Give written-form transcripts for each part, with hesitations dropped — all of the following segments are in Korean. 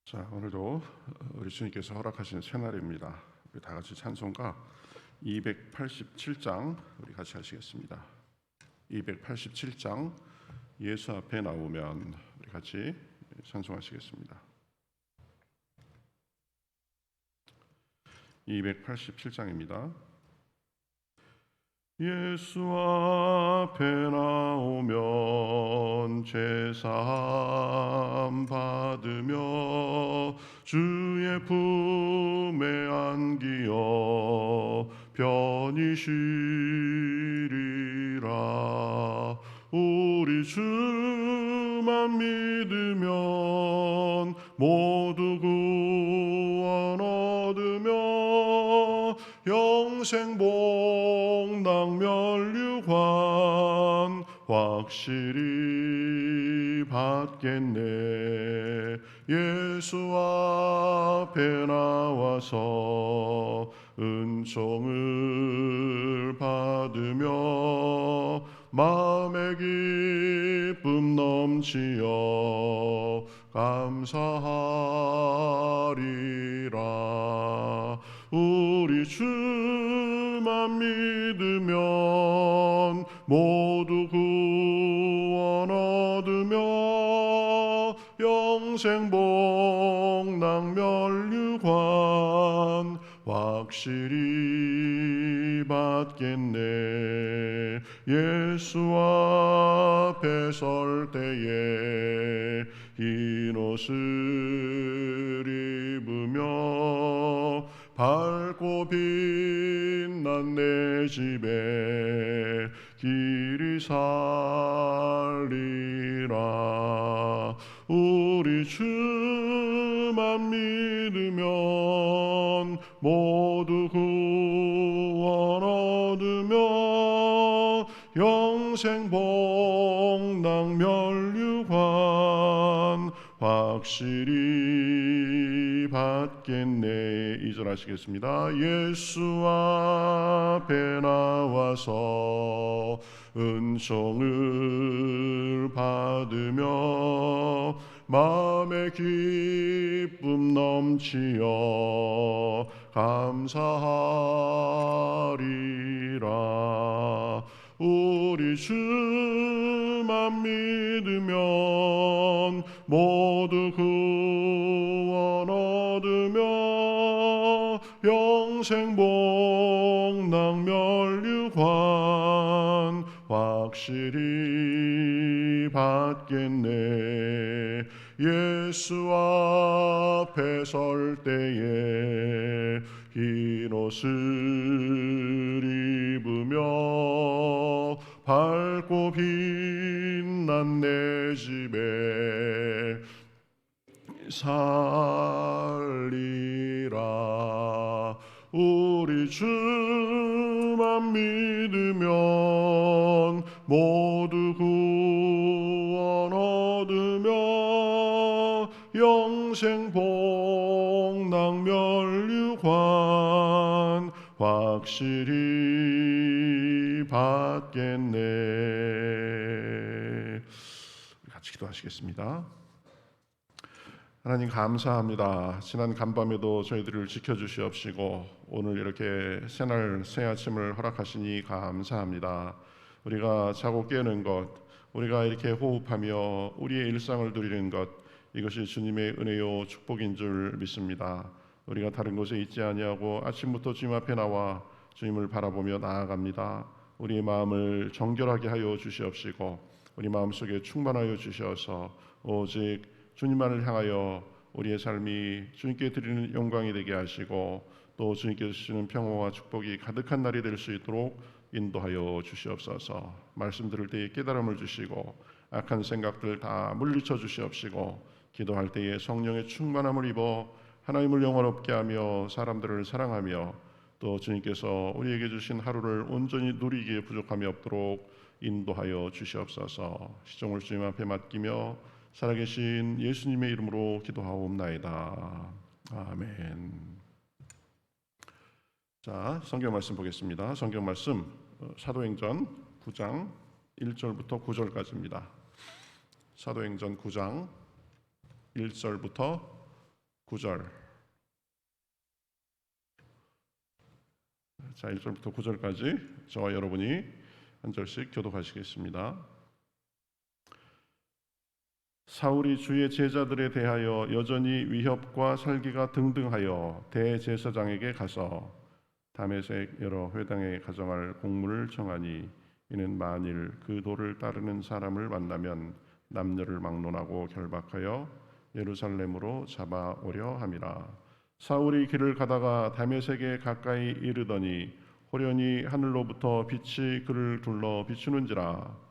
자, 오늘도 우리 주님께서 허락하신 새날입니다. 우리 다 같이 찬송가 287장 우리 같이 하시겠습니다. 287장 예수 앞에 나오면 우리 같이 찬송하시겠습니다. 287장입니다. 예수 앞에 나오면 제사함 받으며 주의 품에 안기어 편히 쉬리라. 우리 주만 믿으면 모두 구원 얻으며 영생 복락 면류관 확실히 받겠네. 예수 앞에 나와서 은총을 받으며 마음의 기쁨 넘치어 감사하리라. 우리 주만 믿으면 모두 구원 얻으며 영생 복락 면류관 확실히 받겠네. 예수 앞에 설 때에 흰 옷을 입으며 밝고 빛난 내 집에 길이 살리라. 우리 주만 믿으면 모두 구원 얻으며 영생 복락 면류관 확실히 받겠네. 2절 하시겠습니다. 예수 앞에 나와서 은총을 받으며 마음의 기쁨 넘치어 감사하리라. 우리 주만 믿으면 모두 구원 얻으며 영생 복락 면류관 확실히 받겠네. 예수 앞에 설 때에 흰 옷을 입으며 밝고 빛난 내 집에 살리라. 우리 주만 믿으면 모두 구원 얻으며 영생 복락 면류관 확실히 받겠네. 같이 기도하시겠습니다. 하나님 감사합니다. 지난 간밤에도 저희들을 지켜주시옵시고 오늘 이렇게 새날 새아침을 허락하시니 감사합니다. 우리가 자고 깨는 것, 우리가 이렇게 호흡하며 우리의 일상을 누리는 것, 이것이 주님의 은혜요 축복인 줄 믿습니다. 우리가 다른 곳에 있지 아니하고 아침부터 주님 앞에 나와 주님을 바라보며 나아갑니다. 우리의 마음을 정결하게 하여 주시옵시고 우리 마음속에 충만하여 주셔서 오직 주님만을 향하여 우리의 삶이 주님께 드리는 영광이 되게 하시고 또 주님께서 주시는 평화와 축복이 가득한 날이 될 수 있도록 인도하여 주시옵소서. 말씀 들을 때에 깨달음을 주시고 악한 생각들 다 물리쳐 주시옵시고 기도할 때에 성령의 충만함을 입어 하나님을 영원롭게 하며 사람들을 사랑하며 또 주님께서 우리에게 주신 하루를 온전히 누리기에 부족함이 없도록 인도하여 주시옵소서. 시종을 주님 앞에 맡기며 살아계신 예수님의 이름으로 기도하옵나이다. 아멘. 자, 성경 말씀 보겠습니다. 성경 말씀 사도행전 9장 1절부터 9절까지입니다. 사도행전 9장 1절부터 9절. 자, 1절부터 9절까지 저와 여러분이 한 절씩 교독하시겠습니다. 사울이 주의 제자들에 대하여 여전히 위협과 살기가 등등하여 대제사장에게 가서 다메섹 여러 회당에 가져갈 공문을 청하니 이는 만일 그 도를 따르는 사람을 만나면 남녀를 막론하고 결박하여 예루살렘으로 잡아오려 함이라. 사울이 길을 가다가 다메섹에 가까이 이르더니 호련히 하늘로부터 빛이 그를 둘러 비추는지라.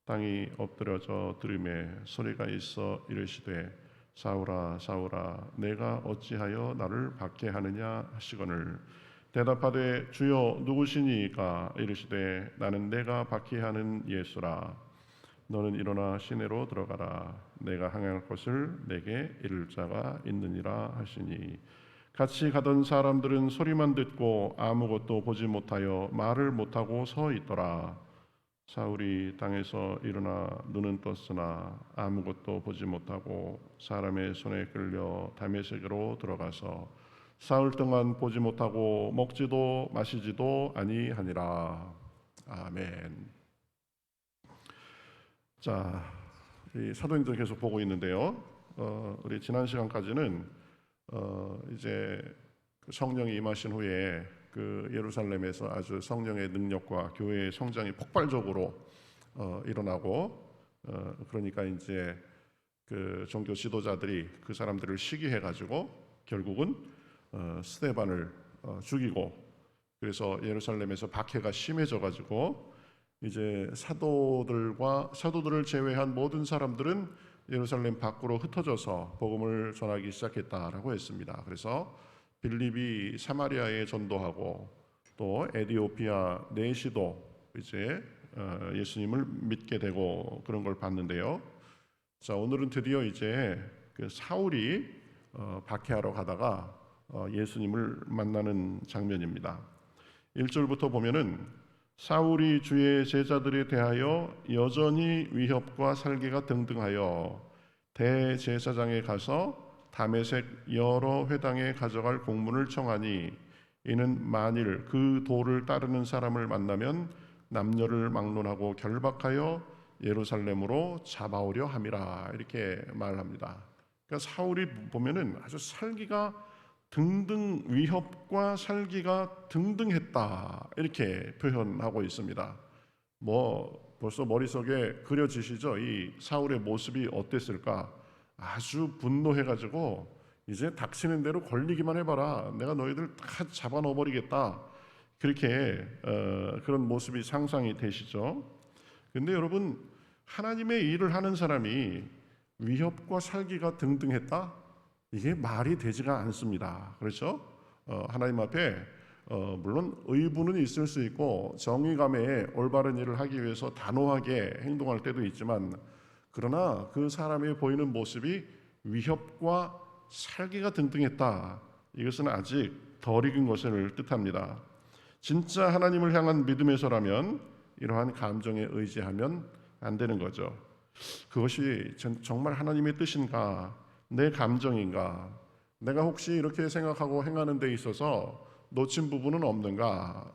땅이 엎드려져 들음에 소리가 있어 이르시되 사울아 사울아 내가 어찌하여 나를 박해하느냐 하시거늘 대답하되 주여 누구시니까 이르시되 나는 내가 박해하는 예수라. 너는 일어나 시내로 들어가라. 내가 항해할 곳을 내게 이를 자가 있느니라 하시니 같이 가던 사람들은 소리만 듣고 아무것도 보지 못하여 말을 못하고 서 있더라. 사울이 땅에서 일어나 눈은 떴으나 아무것도 보지 못하고 사람의 손에 끌려 다메섹으로 들어가서 사흘 동안 보지 못하고 먹지도 마시지도 아니하니라. 아멘. 자, 이 사도행전 계속 보고 있는데요. 우리 지난 시간까지는 이제 성령이 임하신 후에 그 예루살렘에서 아주 성령의 능력과 교회의 성장이 폭발적으로 일어나고 그러니까 이제 그 종교 지도자들이 그 사람들을 시기해 가지고 결국은 스데반을 죽이고 그래서 예루살렘에서 박해가 심해져 가지고 이제 사도들을 제외한 모든 사람들은 예루살렘 밖으로 흩어져서 복음을 전하기 시작했다라고 했습니다. 그래서 빌립이 사마리아에 전도하고 또 에디오피아 내시도 이제 예수님을 믿게 되고 그런 걸 봤는데요. 자, 오늘은 드디어 이제 그 사울이 박해하러 가다가 예수님을 만나는 장면입니다. 1절부터 보면은 사울이 주의 제자들에 대하여 여전히 위협과 살기가 등등하여 대제사장에 가서 다메섹 여러 회당에 가져갈 공문을 청하니 이는 만일 그 도를 따르는 사람을 만나면 남녀를 막론하고 결박하여 예루살렘으로 잡아오려 함이라 이렇게 말합니다. 그러니까 사울이 보면은 아주 살기가 등등 위협과 살기가 등등했다 이렇게 표현하고 있습니다. 뭐 벌써 머릿속에 그려지시죠? 이 사울의 모습이 어땠을까? 아주 분노해가지고 이제 닥치는 대로 걸리기만 해봐라. 내가 너희들 다 잡아 넣어버리겠다. 그렇게 그런 모습이 상상이 되시죠? 근데 여러분 하나님의 일을 하는 사람이 위협과 살기가 등등했다? 이게 말이 되지가 않습니다. 그렇죠? 하나님 앞에 물론 의부는 있을 수 있고 정의감에 올바른 일을 하기 위해서 단호하게 행동할 때도 있지만 그러나 그 사람이 보이는 모습이 위협과 살기가 등등했다. 이것은 아직 덜 익은 것을 뜻합니다. 진짜 하나님을 향한 믿음에서라면 이러한 감정에 의지하면 안 되는 거죠. 그것이 정말 하나님의 뜻인가? 내 감정인가? 내가 혹시 이렇게 생각하고 행하는 데 있어서 놓친 부분은 없는가?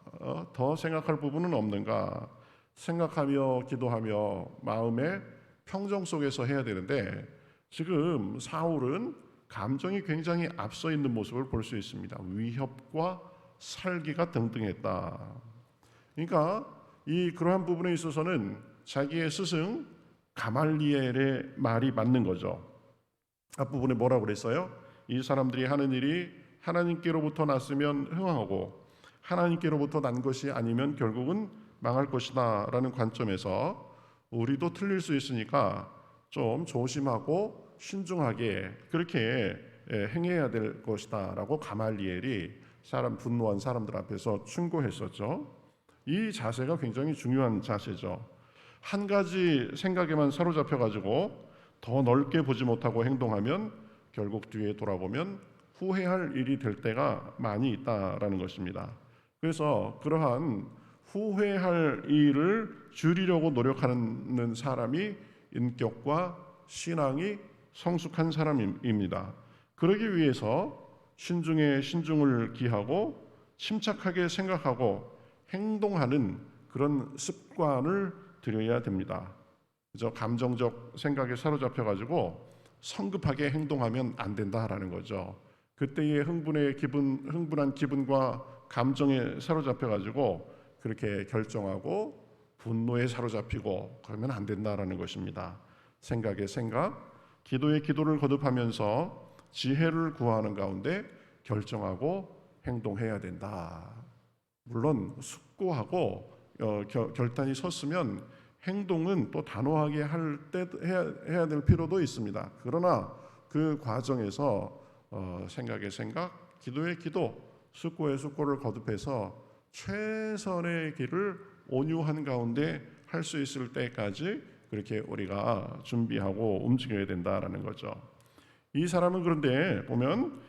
더 생각할 부분은 없는가? 생각하며 기도하며 마음의 평정 속에서 해야 되는데 지금 사울은 감정이 굉장히 앞서 있는 모습을 볼 수 있습니다. 위협과 살기가 등등했다. 그러니까 그러한 부분에 있어서는 자기의 스승 가말리엘의 말이 맞는 거죠. 앞부분에 뭐라고 그랬어요? 이 사람들이 하는 일이 하나님께로부터 났으면 흥하고 하나님께로부터 난 것이 아니면 결국은 망할 것이다 라는 관점에서 우리도 틀릴 수 있으니까 좀 조심하고 신중하게 그렇게 행해야 될 것이다 라고 가말리엘이 분노한 사람들 앞에서 충고했었죠. 이 자세가 굉장히 중요한 자세죠. 한 가지 생각에만 사로잡혀 가지고 더 넓게 보지 못하고 행동하면 결국 뒤에 돌아보면 후회할 일이 될 때가 많이 있다라는 것입니다. 그래서 그러한 후회할 일을 줄이려고 노력하는 사람이 인격과 신앙이 성숙한 사람입니다. 그러기 위해서 신중에 신중을 기하고 침착하게 생각하고 행동하는 그런 습관을 들여야 됩니다. 그저 감정적 생각에 사로잡혀 가지고 성급하게 행동하면 안 된다라는 거죠. 그때의 흥분한 기분과 감정에 사로잡혀 가지고 그렇게 결정하고 분노에 사로잡히고 그러면 안 된다라는 것입니다. 생각의 생각, 기도의 기도를 거듭하면서 지혜를 구하는 가운데 결정하고 행동해야 된다. 물론 숙고하고 결단이 섰으면 행동은 또 단호하게 해야 될 필요도 있습니다. 그러나 그 과정에서 생각의 생각, 기도의 기도, 숙고의 숙고를 거듭해서 최선의 길을 온유한 가운데 할 수 있을 때까지 그렇게 우리가 준비하고 움직여야 된다라는 거죠. 이 사람은 그런데 보면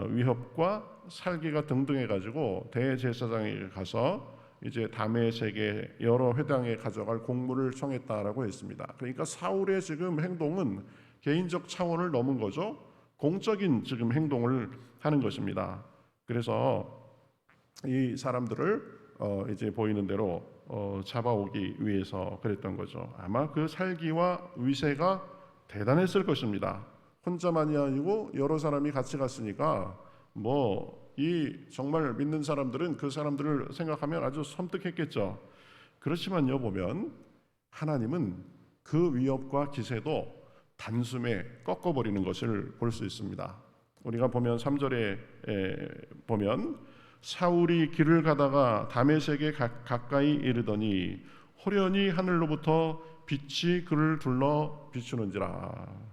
위협과 살기가 등등해 가지고 대제사장에게 가서 이제 다메섹의 여러 회당에 가져갈 공물을 청했다라고 했습니다. 그러니까 사울의 지금 행동은 개인적 차원을 넘은 거죠. 공적인 지금 행동을 하는 것입니다. 그래서 이 사람들을 이제 보이는 대로 잡아오기 위해서 그랬던 거죠. 아마 그 살기와 위세가 대단했을 것입니다. 혼자만이 아니고 여러 사람이 같이 갔으니까 이 정말 믿는 사람들은 그 사람들을 생각하면 아주 섬뜩했겠죠. 그렇지만요, 보면 하나님은 그 위협과 기세도 단숨에 꺾어버리는 것을 볼 수 있습니다. 우리가 보면 3절에 보면 사울이 길을 가다가 다메섹에 가까이 이르더니 호련히 하늘로부터 빛이 그를 둘러 비추는지라.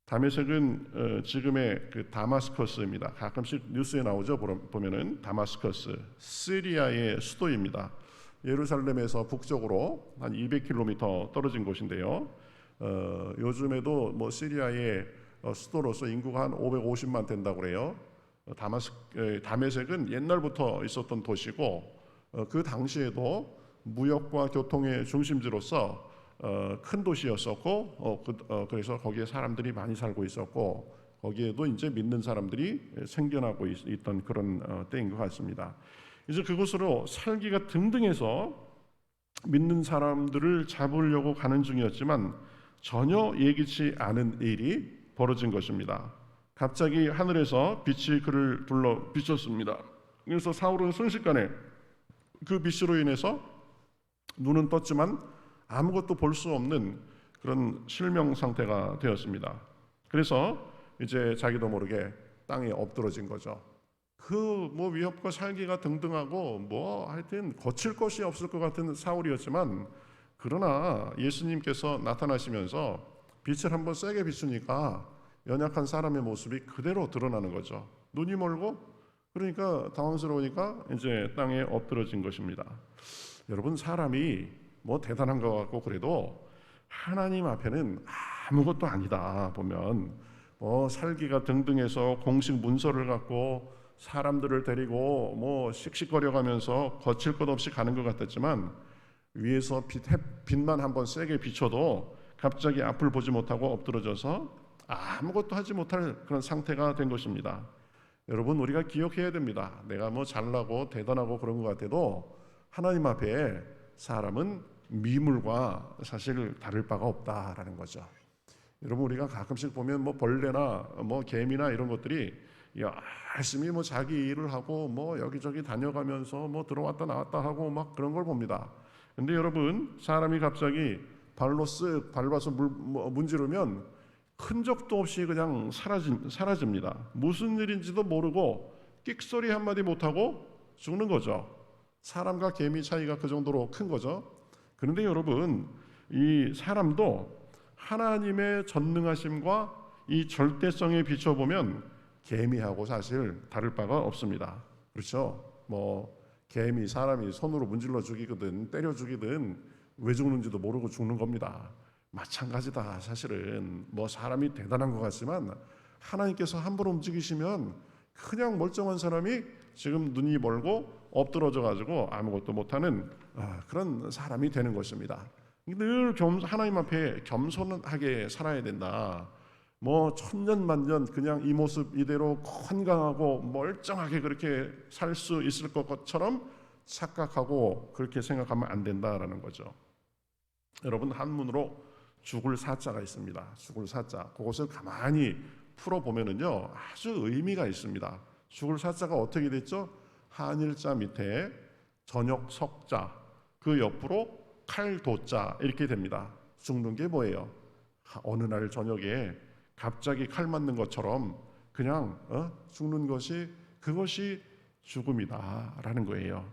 다메섹은 지금의 그 다마스커스입니다. 가끔씩 뉴스에 나오죠. 보면은 다마스커스, 시리아의 수도입니다. 예루살렘에서 북쪽으로 한 200km 떨어진 곳인데요. 요즘에도 시리아의 수도로서 인구가 한 550만 된다고 그래요. 다메섹은 옛날부터 있었던 도시고 그 당시에도 무역과 교통의 중심지로서 큰 도시였었고 그래서 거기에 사람들이 많이 살고 있었고 거기에도 이제 믿는 사람들이 생겨나고 있던 그런 때인 것 같습니다. 이제 그곳으로 살기가 등등해서 믿는 사람들을 잡으려고 가는 중이었지만 전혀 예기치 않은 일이 벌어진 것입니다. 갑자기 하늘에서 빛이 그를 둘러 비쳤습니다. 그래서 사울은 순식간에 그 빛으로 인해서 눈은 떴지만 아무것도 볼 수 없는 그런 실명 상태가 되었습니다. 그래서 이제 자기도 모르게 땅에 엎드러진 거죠. 그 위협과 살기가 등등하고 하여튼 거칠 것이 없을 것 같은 사울이었지만 그러나 예수님께서 나타나시면서 빛을 한번 세게 비추니까 연약한 사람의 모습이 그대로 드러나는 거죠. 눈이 멀고 그러니까 당황스러우니까 이제 땅에 엎드러진 것입니다. 여러분 사람이 대단한 것 같고 그래도 하나님 앞에는 아무것도 아니다. 보면 살기가 등등해서 공식 문서를 갖고 사람들을 데리고 씩씩거려가면서 거칠 것 없이 가는 것 같았지만 위에서 빛만 한번 세게 비춰도 갑자기 앞을 보지 못하고 엎드러져서 아무것도 하지 못할 그런 상태가 된 것입니다. 여러분 우리가 기억해야 됩니다. 내가 잘나고 대단하고 그런 것 같아도 하나님 앞에 사람은 미물과 사실 다를 바가 없다라는 거죠. 여러분 우리가 가끔씩 보면 벌레나 개미나 이런 것들이 열심히 자기 일을 하고 여기저기 다녀가면서 들어왔다 나왔다 하고 그런 걸 봅니다. 근데 여러분 사람이 갑자기 발로 쓱 밟아서 문지르면 흔적도 없이 그냥 사라집니다. 무슨 일인지도 모르고 끽소리 한마디 못하고 죽는 거죠. 사람과 개미 차이가 그 정도로 큰 거죠. 그런데 여러분 이 사람도 하나님의 전능하심과 이 절대성에 비춰보면 개미하고 사실 다를 바가 없습니다. 그렇죠? 개미 사람이 손으로 문질러 죽이거든 때려 죽이든 왜 죽는지도 모르고 죽는 겁니다. 마찬가지다. 사실은 사람이 대단한 것 같지만 하나님께서 함부로 움직이시면 그냥 멀쩡한 사람이 지금 눈이 멀고 엎드러져 가지고 아무것도 못하는 그런 사람이 되는 것입니다. 늘 하나님 앞에 겸손하게 살아야 된다. 뭐 천년만년 그냥 이 모습 이대로 건강하고 멀쩡하게 그렇게 살 수 있을 것처럼 착각하고 그렇게 생각하면 안 된다라는 거죠. 여러분, 한문으로 죽을 사자가 있습니다. 죽을 사자. 그것을 가만히 풀어보면은요, 아주 의미가 있습니다. 죽을 사자가 어떻게 됐죠? 한일자 밑에 저녁 석자, 그 옆으로 칼도자 이렇게 됩니다. 죽는 게 뭐예요? 어느 날 저녁에 갑자기 칼 맞는 것처럼 그냥 죽는 것이, 그것이 죽음이다라는 거예요.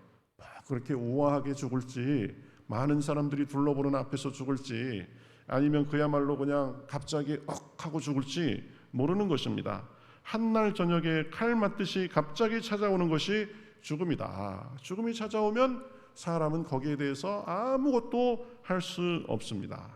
그렇게 우아하게 죽을지, 많은 사람들이 둘러보는 앞에서 죽을지, 아니면 그야말로 그냥 갑자기 하고 죽을지 모르는 것입니다. 한날 저녁에 칼 맞듯이 갑자기 찾아오는 것이 죽음이다. 죽음이 찾아오면 사람은 거기에 대해서 아무것도 할 수 없습니다.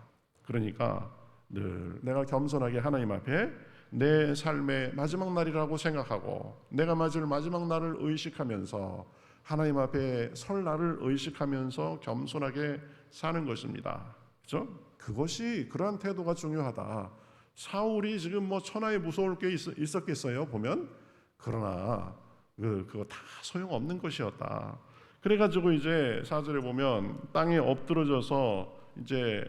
그러니까 늘 내가 겸손하게 하나님 앞에 내 삶의 마지막 날이라고 생각하고, 내가 맞을 마지막 날을 의식하면서, 하나님 앞에 설 날을 의식하면서 겸손하게 사는 것입니다. 그렇죠? 그것이, 그러한 태도가 중요하다. 사울이 지금 뭐 천하에 무서울 게 있었겠어요 보면. 그러나 그거 다 소용없는 것이었다. 그래가지고 이제 4절에 보면 땅에 엎드러져서 이제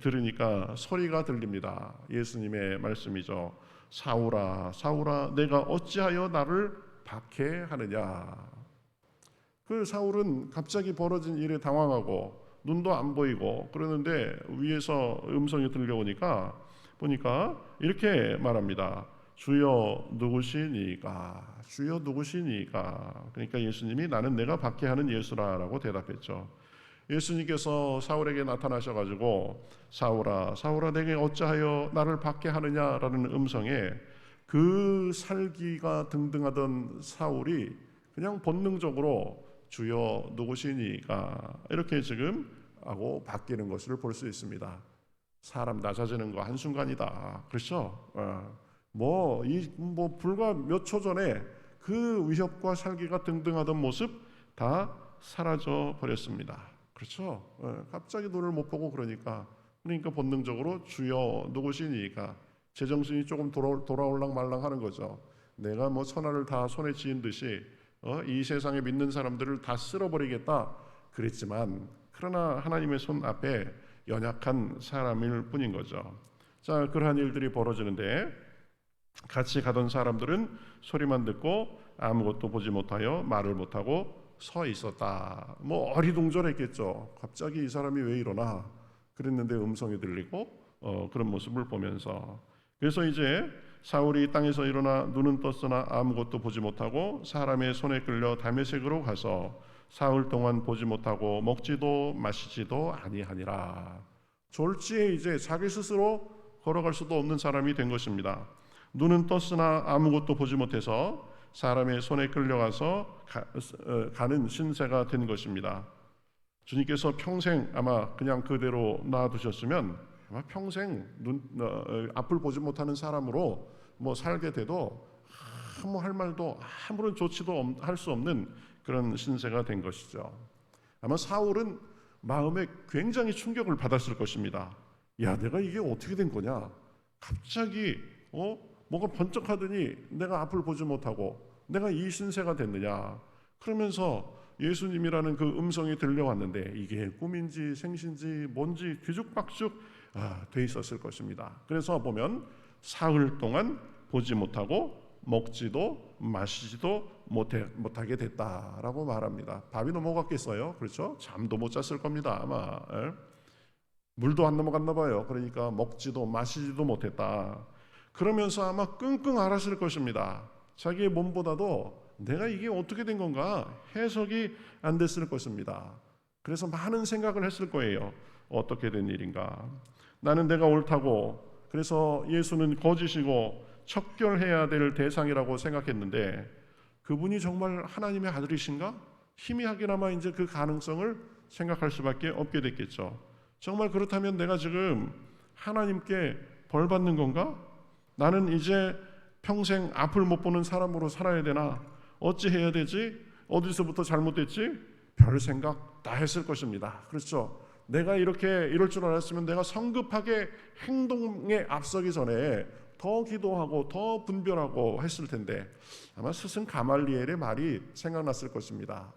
들으니까 소리가 들립니다. 예수님의 말씀이죠. 사울아, 사울아, 내가 어찌하여 나를 박해하느냐. 그 사울은 갑자기 벌어진 일에 당황하고 눈도 안 보이고 그러는데 위에서 음성이 들려오니까 보니까 이렇게 말합니다. 주여 누구시니까, 주여 누구시니까. 그러니까 예수님이 나는 내가 박해하는 예수라라고 대답했죠. 예수님께서 사울에게 나타나셔가지고 사울아, 사울아, 내게 어찌하여 나를 박해하느냐라는 음성에 그 살기가 등등하던 사울이 그냥 본능적으로 주여 누구시니까 이렇게 지금 하고 바뀌는 것을 볼 수 있습니다. 사람 낮아지는 거 한순간이다. 그렇죠? 뭐 불과 몇 초 전에 그 위협과 살기가 등등하던 모습 다 사라져 버렸습니다. 그렇죠? 갑자기 눈을 못 보고 그러니까 본능적으로 주여 누구시니까 제정신이 조금 돌아올랑 말랑 하는 거죠. 내가 뭐 천하를 다 손에 쥐은 듯이 이 세상에 믿는 사람들을 다 쓸어버리겠다 그랬지만, 그러나 하나님의 손 앞에 연약한 사람일 뿐인 거죠. 자, 그러한 일들이 벌어지는데 같이 가던 사람들은 소리만 듣고 아무것도 보지 못하여 말을 못하고 서 있었다. 뭐 어리둥절했겠죠. 갑자기 이 사람이 왜 이러나 그랬는데 음성이 들리고 그런 모습을 보면서, 그래서 이제 사울이 땅에서 일어나 눈은 떴으나 아무것도 보지 못하고 사람의 손에 끌려 다메섹으로 가서 사흘 동안 보지 못하고 먹지도 마시지도 아니하니라. 졸지에 이제 자기 스스로 걸어갈 수도 없는 사람이 된 것입니다. 눈은 떴으나 아무것도 보지 못해서 사람의 손에 끌려가서 가는 신세가 된 것입니다. 주님께서 평생 아마 그냥 그대로 놔두셨으면 아마 평생 앞을 보지 못하는 사람으로 뭐 살게 돼도 아무 할 말도 아무런 조치도 할 수 없는 그런 신세가 된 것이죠. 아마 사울은 마음에 굉장히 충격을 받았을 것입니다. 야, 내가 이게 어떻게 된 거냐? 갑자기 뭐가 번쩍하더니 내가 앞을 보지 못하고 내가 이 신세가 됐느냐? 그러면서 예수님이라는 그 음성이 들려왔는데 이게 꿈인지 생신지 뭔지 뒤죽박죽 돼 있었을 것입니다. 그래서 보면 사흘 동안 보지 못하고 먹지도 마시지도 못하게 됐다라고 말합니다. 밥이 넘어갔겠어요? 그렇죠? 잠도 못 잤을 겁니다. 아마 물도 안 넘어갔나 봐요. 그러니까 먹지도 마시지도 못했다. 그러면서 아마 끙끙 앓았을 것입니다. 자기의 몸보다도 내가 이게 어떻게 된 건가 해석이 안 됐을 것입니다. 그래서 많은 생각을 했을 거예요. 어떻게 된 일인가? 나는 내가 옳다고, 그래서 예수는 거짓이고 척결해야 될 대상이라고 생각했는데 그분이 정말 하나님의 아들이신가? 희미하게나마 이제 그 가능성을 생각할 수밖에 없게 됐겠죠. 정말 그렇다면 내가 지금 하나님께 벌 받는 건가? 나는 이제 평생 앞을 못 보는 사람으로 살아야 되나? 어찌 해야 되지? 어디서부터 잘못됐지? 별 생각 다 했을 것입니다. 그렇죠? 내가 이럴 줄 알았으면 내가 성급하게 행동에 앞서기 전에 더 기도하고 더 분별하고 했을 텐데 아마 스승 가말리엘의 말이 생각났을 것입니다.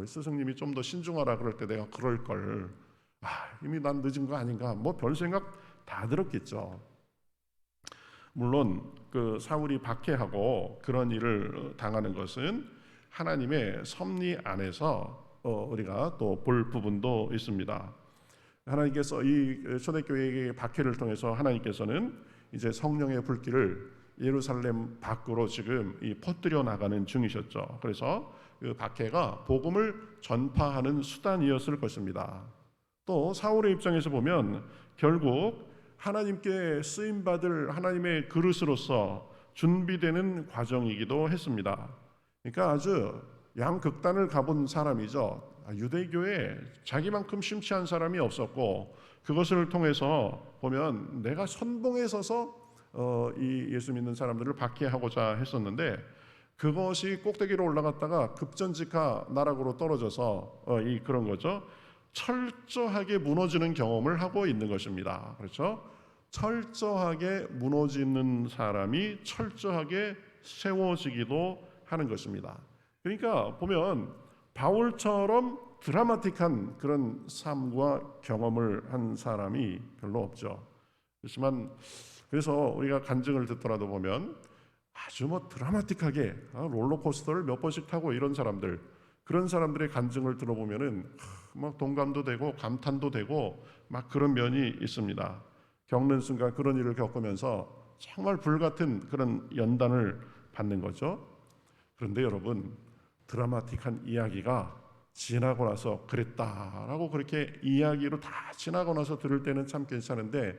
스승님이 좀 더 신중하라 그럴 때 내가 그럴 걸. 이미 난 늦은 거 아닌가. 뭐 별 생각 다 들었겠죠. 물론 그 사울이 박해하고 그런 일을 당하는 것은 하나님의 섭리 안에서 우리가 또 볼 부분도 있습니다. 하나님께서 이 초대교회의 박해를 통해서 하나님께서는 이제 성령의 불길을 예루살렘 밖으로 지금 퍼뜨려 나가는 중이셨죠. 그래서 그 박해가 복음을 전파하는 수단이었을 것입니다. 또 사울의 입장에서 보면 결국 하나님께 쓰임받을 하나님의 그릇으로서 준비되는 과정이기도 했습니다. 그러니까 아주 양극단을 가본 사람이죠. 유대교에 자기만큼 심취한 사람이 없었고 그것을 통해서 보면 내가 선봉에 서서 이 예수 믿는 사람들을 박해하고자 했었는데 그것이 꼭대기로 올라갔다가 급전직하 나락으로 떨어져서 그런 거죠. 철저하게 무너지는 경험을 하고 있는 것입니다. 그렇죠? 철저하게 무너지는 사람이 철저하게 세워지기도 하는 것입니다. 그러니까 보면 바울처럼 드라마틱한 그런 삶과 경험을 한 사람이 별로 없죠. 그렇지만 그래서 우리가 간증을 듣더라도 보면 아주 드라마틱하게 롤러코스터를 몇 번씩 타고 이런 사람들, 그런 사람들의 간증을 들어보면은 막 동감도 되고 감탄도 되고 막 그런 면이 있습니다. 겪는 순간 그런 일을 겪으면서 정말 불같은 그런 연단을 받는 거죠. 그런데 여러분, 드라마틱한 이야기가 지나고 나서 그랬다라고 그렇게 이야기로 다 지나고 나서 들을 때는 참 괜찮은데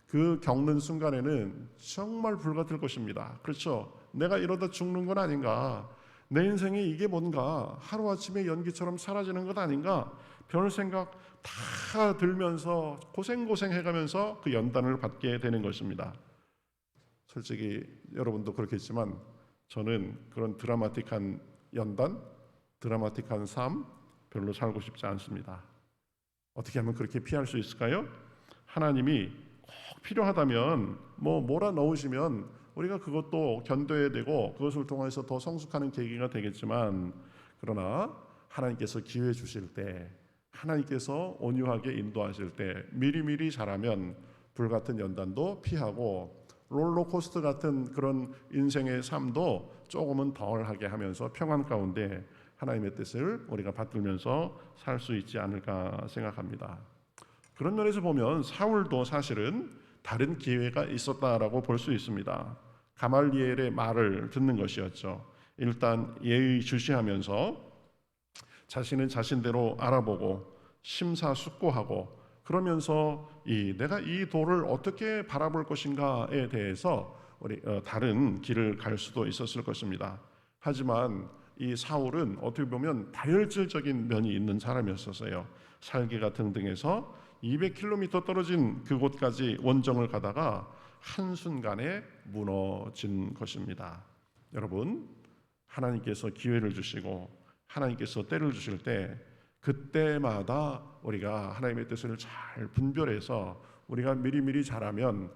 그 겪는 순간에는 정말 불같을 것입니다. 그렇죠? 내가 이러다 죽는 건 아닌가? 내 인생이 이게 뭔가? 하루아침에 연기처럼 사라지는 것 아닌가? 별 생각 다 들면서 고생 해가면서 그 연단을 받게 되는 것입니다. 솔직히 여러분도 그렇겠지만 저는 그런 드라마틱한 연단, 드라마틱한 삶 별로 살고 싶지 않습니다. 어떻게 하면 그렇게 피할 수 있을까요? 하나님이 꼭 필요하다면 몰아넣으시면 우리가 그것도 견뎌야 되고 그것을 통해서 더 성숙하는 계기가 되겠지만 그러나 하나님께서 기회 주실 때 하나님께서 온유하게 인도하실 때 미리미리 잘하면 불같은 연단도 피하고 롤러코스터 같은 그런 인생의 삶도 조금은 덜하게 하면서 평안 가운데 하나님의 뜻을 우리가 받들면서 살 수 있지 않을까 생각합니다. 그런 면에서 보면 사울도 사실은 다른 기회가 있었다라고 볼 수 있습니다. 가말리엘의 말을 듣는 것이었죠. 일단 예의주시하면서 자신은 자신대로 알아보고 심사숙고하고 그러면서 내가 이 도를 어떻게 바라볼 것인가에 대해서 우리 다른 길을 갈 수도 있었을 것입니다. 하지만 이 사울은 어떻게 보면 다혈질적인 면이 있는 사람이었어요. 살기가 등등해서 200km 떨어진 그곳까지 원정을 가다가 한순간에 무너진 것입니다. 여러분, 하나님께서 기회를 주시고 하나님께서 때를 주실 때 그때마다 우리가 하나님의 뜻을 잘 분별해서 우리가 미리미리 잘하면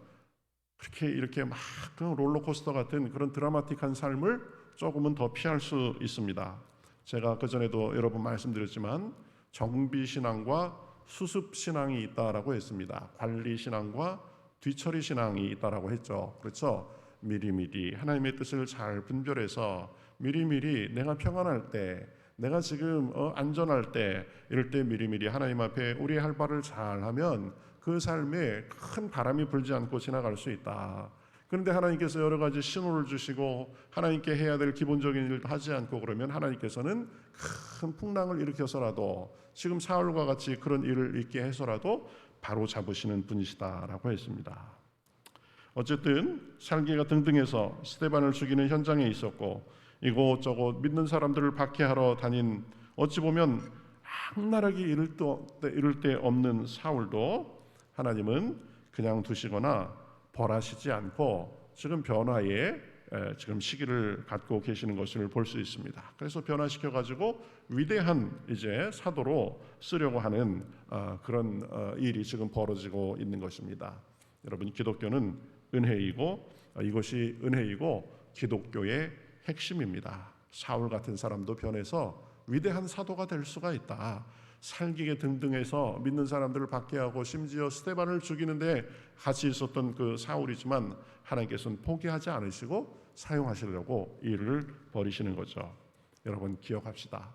그렇게 이렇게 막 롤러코스터 같은 그런 드라마틱한 삶을 조금은 더 피할 수 있습니다. 제가 그전에도 여러 번 말씀드렸지만 정비신앙과 수습신앙이 있다라고 했습니다. 관리신앙과 뒤처리신앙이 있다라고 했죠. 그렇죠? 미리미리 하나님의 뜻을 잘 분별해서 미리미리 내가 평안할 때 내가 지금 안전할 때 이럴 때 미리미리 하나님 앞에 우리 할 바를 잘하면 그 삶에 큰 바람이 불지 않고 지나갈 수 있다. 그런데 하나님께서 여러 가지 신호를 주시고 하나님께 해야 될 기본적인 일도 하지 않고 그러면 하나님께서는 큰 풍랑을 일으켜서라도 지금 사울과 같이 그런 일을 있게 해서라도 바로 잡으시는 분이시다라고 했습니다. 어쨌든 살기가 등등해서 스데반을 죽이는 현장에 있었고 이곳저곳 믿는 사람들을 박해하러 다닌 어찌 보면 악랄하게 이를 데 없는 사울도 하나님은 그냥 두시거나 벌하시지 않고 지금 변화에 지금 시기를 갖고 계시는 것을 볼 수 있습니다. 그래서 변화시켜 가지고 위대한 이제 사도로 쓰려고 하는 그런 일이 지금 벌어지고 있는 것입니다. 여러분, 기독교는 은혜이고 이것이 은혜이고 기독교의 핵심입니다. 사울 같은 사람도 변해서 위대한 사도가 될 수가 있다. 살기게 등등해서 믿는 사람들을 박해하고 심지어 스데반을 죽이는데 같이 있었던 그 사울이지만 하나님께서는 포기하지 않으시고 사용하시려고 이 일을 벌이시는 거죠. 여러분 기억합시다.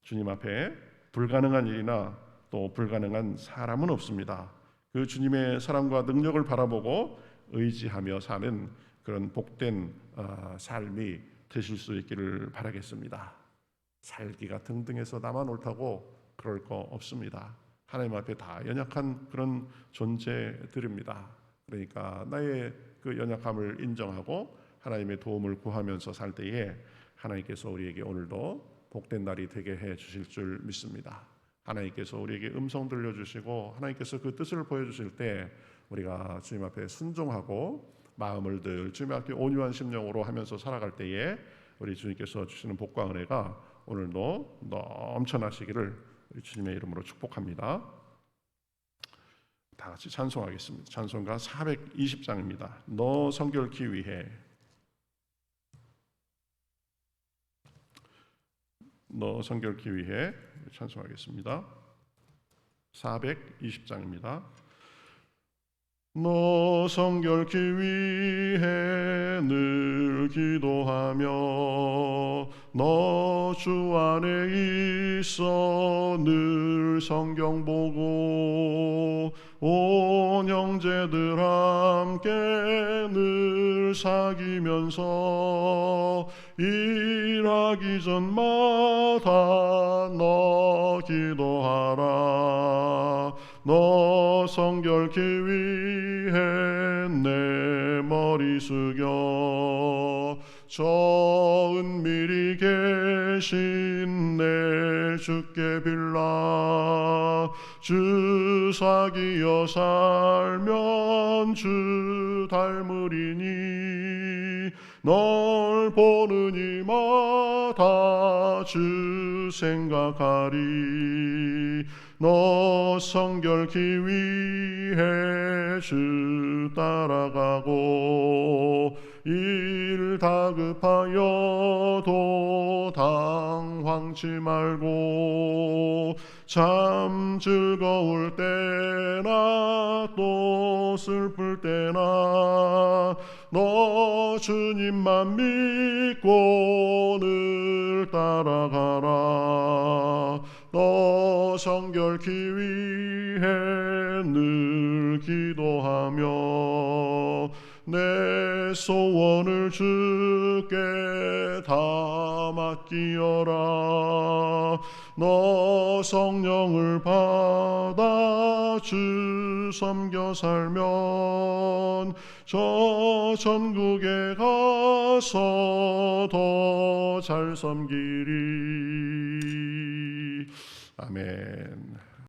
주님 앞에 불가능한 일이나 또 불가능한 사람은 없습니다. 그 주님의 사랑과 능력을 바라보고 의지하며 사는 그런 복된 삶이 되실 수 있기를 바라겠습니다. 살기가 등등해서 나만 옳다고 그럴 거 없습니다. 하나님 앞에 다 연약한 그런 존재들입니다. 그러니까 나의 그 연약함을 인정하고 하나님의 도움을 구하면서 살 때에 하나님께서 우리에게 오늘도 복된 날이 되게 해 주실 줄 믿습니다. 하나님께서 우리에게 음성 들려주시고 하나님께서 그 뜻을 보여주실 때 우리가 주님 앞에 순종하고 마음을 늘 주님 앞에 온유한 심령으로 하면서 살아갈 때에 우리 주님께서 주시는 복과 은혜가 오늘도 넘쳐나시기를 우리 주님의 이름으로 축복합니다. 다 같이 찬송하겠습니다. 찬송가 420장입니다. 너 성결케 위해. 너 성결케 위해 찬송하겠습니다. 420장입니다. 너 성결케 위해 늘 기도하며 너 주 안에 있어 늘 성경 보고 온 형제들 함께 늘 사귀면서 일하기 전마다 너 기도하라. 너 성결케 위해 내 머리 숙여 저 은밀히 계신 내 주께 빌라. 주 사귀어 살면 주 닮으리니 널 보는 이마다 주 생각하리. 너 성결케 위해 주 따라가고 일 다급하여도 당황치 말고 참 즐거울 때나 또 슬플 때나 너 주님만 믿고 늘 따라가라. 너 성결케 위해 늘 기도하며 내 소원을 주께 다 맡기어라. 너 성령을 받아 주 섬겨 살면 저 천국에 가서 더 잘 섬기리. 아멘.